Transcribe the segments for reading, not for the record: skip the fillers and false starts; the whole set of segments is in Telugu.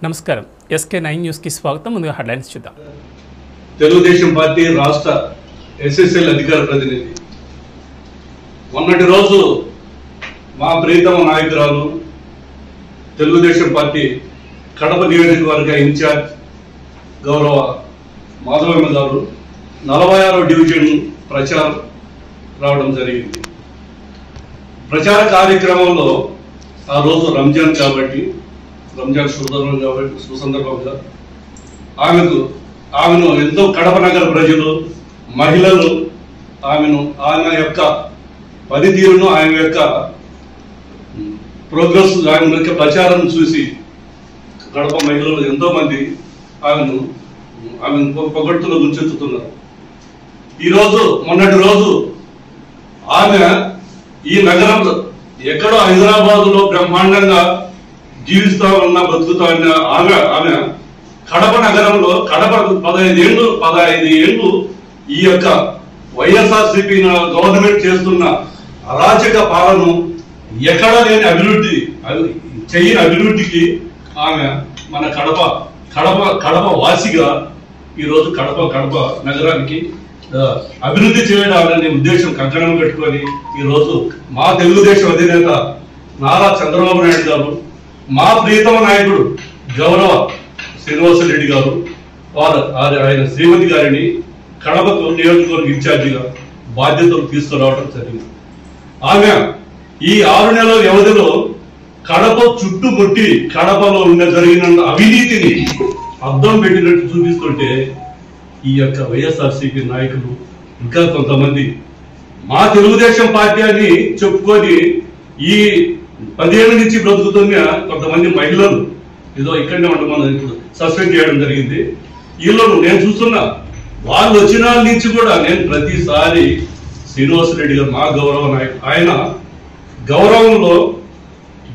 నమస్కారం SK9 న్యూస్ కి స్వాగతం. ముందుగా హెడ్లైన్స్ చూద్దాం. తెలుగుదేశం పార్టీ రాష్ట్ర SSL అధికార ప్రతినిధి మొన్నటి రోజు మా ప్రీతమ నాయకురాలు తెలుగుదేశం పార్టీ కడప నియోజకవర్గ ఇన్ఛార్జ్ గౌరవ మాధవమ్మ గారు 46వ డివిజన్ ప్రచారం రావడం జరిగింది. ప్రచార కార్యక్రమంలో ఆ రోజు రంజాన్ కాబట్టి రంజాన్ సుసందర్భంగా ఆమెను ఎంతో కడప నగర ప్రజలు మహిళలు ఆమె యొక్క పనితీరును ఆమె యొక్క ప్రోగ్రెస్ ఆమె యొక్క ప్రచారం చూసి కడప మహిళలు ఎంతో మంది ఆమెను పొగడ్తలో ముంచెత్తుతున్నారు. మొన్నటి రోజు ఆమె ఈ నగరంలో ఎక్కడో హైదరాబాద్ లో బ్రహ్మాండంగా జీవిస్తా ఉన్న బతుకుతా ఉన్న ఆమె కడప నగరంలో కడప 15 ఏళ్ళు ఈ యొక్క వైఎస్ఆర్సీపీ గవర్నమెంట్ చేస్తున్న అరాచక పాలన ఎక్కడ లేని అభివృద్ధికి ఆమె మన కడప వాసిగా ఈరోజు కడప నగరానికి అభివృద్ధి చేయడాలనే ఉద్దేశం కంకణం పెట్టుకొని ఈరోజు మా తెలుగుదేశం అధినేత నారా చంద్రబాబు నాయుడు గారు, మా ప్రియతమ నాయకుడు గౌరవ శ్రీనివాసరెడ్డి గారు ఆయన శ్రీమతి గారిని కడపకు నియోజకవర్గ ఇన్ఛార్జిగా బాధ్యతలు తీసుకురావడం జరిగింది. ఆమె ఈ 6 నెలల వ్యవధిలో కడప చుట్టుముట్టి కడపలో జరిగిన అవినీతిని అద్దం పెట్టినట్టు చూపిస్తుంటే ఈ యొక్క వైఎస్ఆర్సీపీ నాయకులు ఇంకా కొంతమంది మా తెలుగుదేశం పార్టీ అని చెప్పుకొని ఈ 10 ఏళ్ళ నుంచి బ్రతుకుతున్న కొంతమంది మహిళలు ఏదో ఇక్కడనే ఉండమని ఇప్పుడు సస్పెండ్ చేయడం జరిగింది. వీళ్ళను నేను చూస్తున్నా, వాళ్ళు వచ్చిన నుంచి కూడా నేను ప్రతిసారి శ్రీనివాసరెడ్డి గారు మా గౌరవ నాయకుడు, ఆయన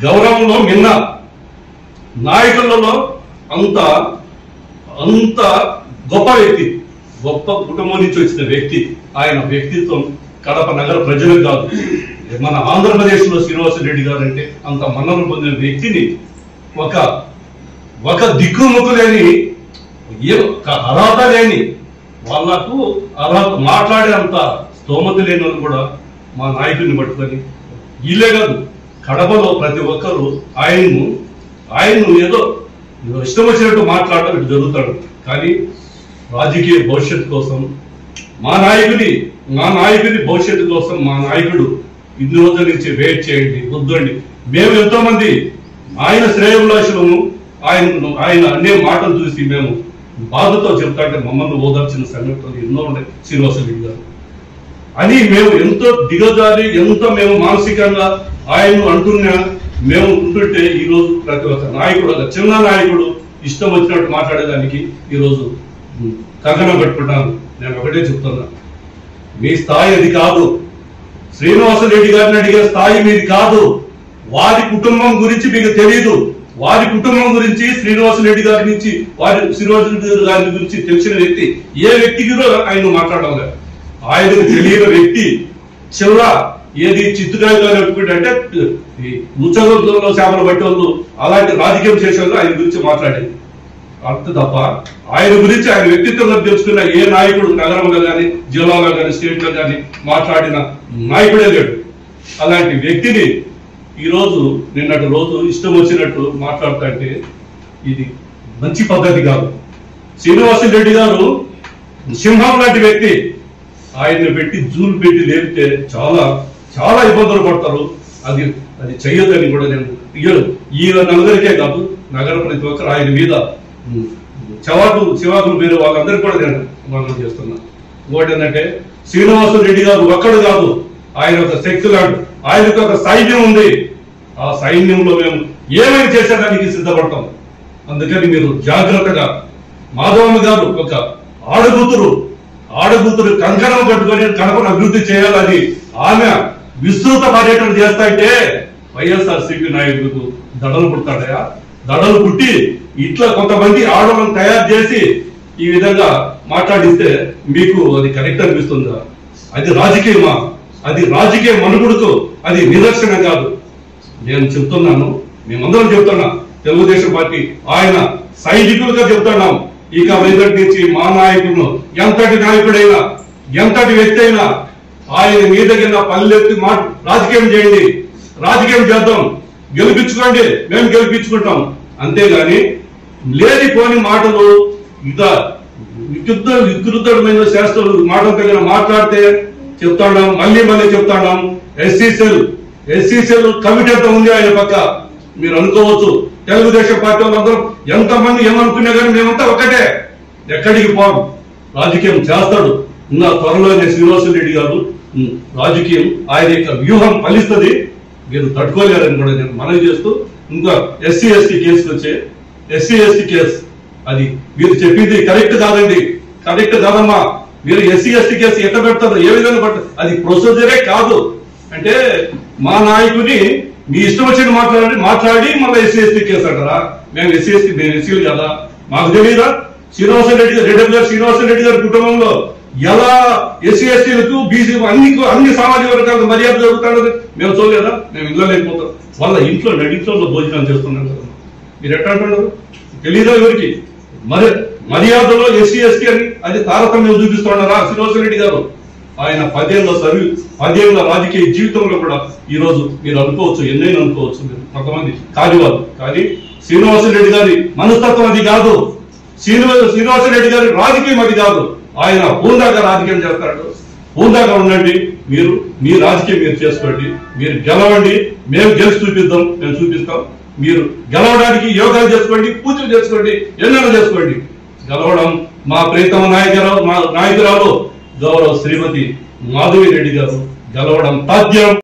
గౌరవంలో మిన్న నాయకులలో అంత గొప్ప వ్యక్తి, గొప్ప కుటుంబం నుంచి వచ్చిన వ్యక్తి. ఆయన వ్యక్తిత్వం కడప నగర ప్రజలకు కాదు, మన ఆంధ్రప్రదేశ్ లో శ్రీనివాసరెడ్డి గారు అంటే అంత మన్నలు పొందిన వ్యక్తిని ఒక దిక్కుముక్కు లేని అర్హత లేని వాళ్ళకు అర్హత మాట్లాడే అంత స్తోమత లేని వాళ్ళు కూడా మా నాయకుడిని పట్టుకొని వీళ్ళే కాదు కడపలో ప్రతి ఒక్కరు ఆయన్ను ఏదో ఇష్టం వచ్చినట్టు మాట్లాడడం ఇటు జరుగుతాడు. కానీ రాజకీయ భవిష్యత్తు కోసం మా నాయకుడి భవిష్యత్తు కోసం మా నాయకుడు ఇన్ని రోజుల నుంచి వెయిట్ చేయండి, వద్దండి. మేము ఎంతో మంది ఆయన శ్రేయోభిలాషులను ఆయన అనే మాటలు చూసి మేము బాధతో చెప్తాంటే మమ్మల్ని ఓదార్చిన సంఘటనలు ఎన్నో ఉన్నాయి. శ్రీనివాసరెడ్డి గారు అని మేము ఎంతో దిగజారి ఎంతో మేము మానసికంగా ఆయన్ను మేము ఉంటుంటే ఈరోజు ప్రతి ఒక్క నాయకుడు, ఒక చిన్న నాయకుడు ఇష్టం వచ్చినట్టు మాట్లాడేదానికి ఈరోజు కంకణం పెట్టుకుంటాను. నేను ఒకటే చెప్తున్నా, మీ స్థాయి అది కాదు. శ్రీనివాసరెడ్డి గారిని అడిగే స్థాయి మీది కాదు. వారి కుటుంబం గురించి మీకు తెలియదు. వారి కుటుంబం గురించి శ్రీనివాసరెడ్డి గారి గురించి తెలిసిన వ్యక్తి ఏ వ్యక్తికి ఆయన మాట్లాడడం లేదు. ఆయనకు తెలియని వ్యక్తి చివర ఏది చిత్తుకాయగా అంటే ముచ్చగంలో చేపలు పట్టేవాళ్ళు అలాంటి రాజకీయం చేసేవాళ్ళు ఆయన గురించి మాట్లాడేది అంత తప్ప ఆయన గురించి ఆయన వ్యక్తిత్వంగా తెలుసుకున్న ఏ నాయకుడు నగరంలో కానీ జిల్లాలో కానీ స్టేట్ లో కానీ మాట్లాడిన నాయకుడే లేడు. అలాంటి వ్యక్తిని ఈరోజు నిన్నటి రోజు ఇష్టం వచ్చినట్టు మాట్లాడుతుంటే ఇది మంచి పద్ధతి కాదు. శ్రీనివాసరెడ్డి గారు సింహం లాంటి వ్యక్తి. ఆయన్ని పెట్టి జూలు పెట్టి లేపితే చాలా చాలా ఇబ్బందులు పడతారు. అది చెయ్యొద్దని కూడా నేను ఈ నలుగురికే కాదు నగర ప్రతి ఒక్కరు ఆయన మీద చివాకులు పేరు వాళ్ళందరికీ కూడా నేను మనం చేస్తున్నా. ఇంకోటి ఏంటంటే శ్రీనివాసరెడ్డి గారు ఒక్కడు కాదు, ఆయన ఒక శక్తి లాంటి, ఆయనకు ఒక సైన్యం ఉంది. ఆ సైన్యంలో మేము ఏమైనా చేసేదానికి సిద్ధపడతాం. అందుకని మీరు జాగ్రత్తగా మాధవమ్మ గారు ఒక ఆడగూతురు కంకణం కట్టుకొని కడపను అభివృద్ధి చేయాలని ఆమె విస్తృత పర్యటన చేస్తాంటే వైఎస్ఆర్సీపీ నాయకులకు దడలు పుడతాడయా? దడలు పుట్టి ఇట్లా కొంతమంది ఆడవాళ్ళను తయారు చేసి ఈ విధంగా మాట్లాడిస్తే మీకు అది కరెక్ట్ అనిపిస్తుందా? అది రాజకీయమా? అది రాజకీయ మనుగుడుకు అది నిదర్శనం కాదు. నేను చెప్తున్నాను, మేమందరం చెప్తున్నా, తెలుగుదేశం పార్టీ ఆయన సైనికులుగా చెప్తున్నాం. ఇక వెదటి నుంచి మా నాయకుడు ఎంతటి నాయకుడైనా ఎంతటి వ్యక్తి అయినా ఆయన మీద కింద పల్లెత్తి రాజకీయం చేయండి, రాజకీయం చేద్దాం, గెలిపించుకోండి, మేము గెలిపించుకుంటాం. అంతేగాని లేనిపోని మాటలు వికృతమైన శాస్త్రాలు మాటలు తగిన మాట్లాడితే చెప్తాడాం, మళ్ళీ చెప్తాడాం. ఎస్సీ సెల్ కమిటీ అంతా ఉంది ఆయన పక్క. మీరు అనుకోవచ్చు తెలుగుదేశం పార్టీ వాళ్ళందరూ ఎంతమంది ఏమనుకున్నా కానీ మేమంతా ఒకటే, ఎక్కడికి పోం, రాజకీయం చేస్తాడు. ఇంకా త్వరలోనే శ్రీనివాసరెడ్డి గారు రాజకీయం ఆయన యొక్క వ్యూహం ఫలిస్తుంది, మీరు తట్టుకోలేరని కూడా నేను మనవి చేస్తూ, ఇంకా ఎస్సీ ఎస్టీ కేసుకు వచ్చే ఎస్సీ ఎస్టీ కేసు అది మీరు చెప్పింది కరెక్ట్ కాదండి, కరెక్ట్ కాదమ్మా. మీరు ఎస్సీ ఎస్టీ కేసు ఎట్లా పెడతారు, ఏ విధంగా పెడతారు, అది ప్రొసీజరే కాదు. అంటే మా నాయకుని మీ ఇష్టం వచ్చిన మాట్లాడి మళ్ళీ ఎస్సీ ఎస్టీ కేసు అంటారా? మేము ఎస్సీ ఎస్టీ, మేము ఎస్సీలు కదా, మాకు తెలియదా? శ్రీనివాసరెడ్డి గారి కుటుంబంలో ఎలా ఎస్సీ ఎస్టీలకు బీసీ అన్ని సామాజిక వర్గాలకు మర్యాద జరుగుతాడని మేము చూడలేదా? మేము ఇళ్ళ లేకపోతాం, వాళ్ళ ఇంట్లో నడింట్లో భోజనాలు చేస్తున్నాం కదా. మీరు ఎట్లా అంటున్నారు? తెలీదా ఎవరికి? మర్యాదలో ఎస్సీ ఎస్టీ అని అది తారతమ్యం చూపిస్తున్నారా శ్రీనివాసరెడ్డి గారు? ఆయన 10 ఏళ్ల రాజకీయ జీవితంలో కూడా ఈ రోజు మీరు అనుకోవచ్చు, ఎన్నైనా అనుకోవచ్చు మీరు కొంతమంది కానివాళ్ళు, కానీ శ్రీనివాసరెడ్డి గారి మనస్తత్వం అది కాదు, శ్రీనివాసరెడ్డి గారి రాజకీయం అది కాదు. ఆయన హోందాగా రాజకీయం చేస్తాడు. హోందాగా ఉండండి, మీరు మీ రాజకీయం మీరు చేసుకోండి, మీరు గెలవండి, మేము గెలిచి చూపిద్దాం, మేము చూపిస్తాం. మీరు గెలవడానికి యోగాలు చేసుకోండి, పూజలు చేసుకోండి, ఎన్నైనా చేసుకోండి. గెలవడం మా ప్రీతమ నాయకురాలు గౌరవ శ్రీమతి మాధవి రెడ్డి గారు గెలవడం తథ్యం.